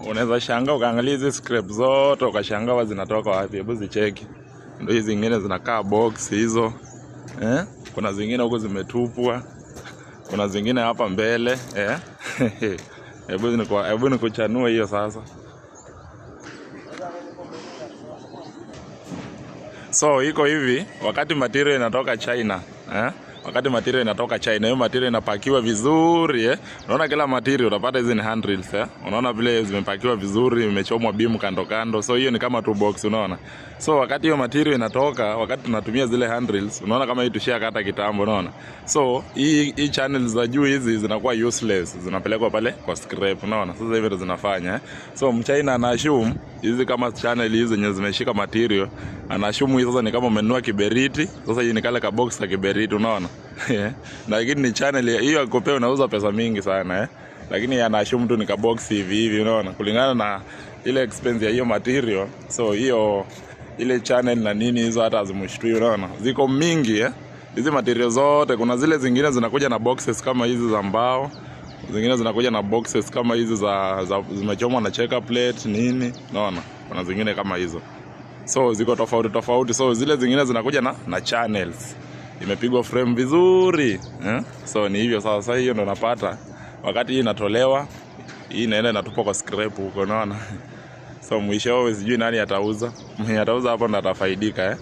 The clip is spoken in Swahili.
Unaweza shangaa ukaangalia hizi scrap zote ukashangaa zinatoka wapi. Hebu zicheki. Ndio hizi zingine zinakaa box hizo. Kuna zingine huko zimetupwa. Kuna zingine hapa mbele, Hebu nikuchanue hiyo sasa. So iko hivi, wakati material inatoka China, wakati material inatoka China, hiyo material inapakiwa vizuri, Unaona kila material utapata hizi ni handrails, Unaona vile zimepakiwa vizuri, imechomwa beam kando kando. So hiyo ni kama two box, unaona. So wakati hiyo material inatoka, wakati tunatumia zile handrails, unaona kama hii tushakata kitambo, unaona. So hii channels za juu hizi zinakuwa useless, zinapelekwa pale kwa scrap, unaona. Sasa hivi ndio zinafanya, So Mchina anaassume hizi kama channel hizi zenye zimeshika material, anaassume hizo ni kama umenunua kiberiti. Sasa hii ni kale ka box ka kiberiti, unaona. Lakini ni channel hiyo akopea unauza pesa mingi sana, Lakini anaassume tu ni ka box hivi, unaona. Kulingana na ile expense ya hiyo material. So hiyo ile channel na nini hizo hata azimshtui, unaona. Ziko mingi, Hizi material zote, kuna zile zingine zinakuja na boxes kama hizi za mbao. Zingine zinakuja na boxes kama hizi za zimechomwa na checker plate nini, unaona. Kuna zingine kama hizo. So ziko tofauti. So zile zingine zinakuja na channels. Imepigwa frame vizuri, So ni hivyo sasa. Hiyo ndo napata wakati hii inatolewa, hii inaenda inatupwa kwa scrap huko, unaona. So mwisho sijui nani atauza. Mwenye atauza hapo ndo atafaidika,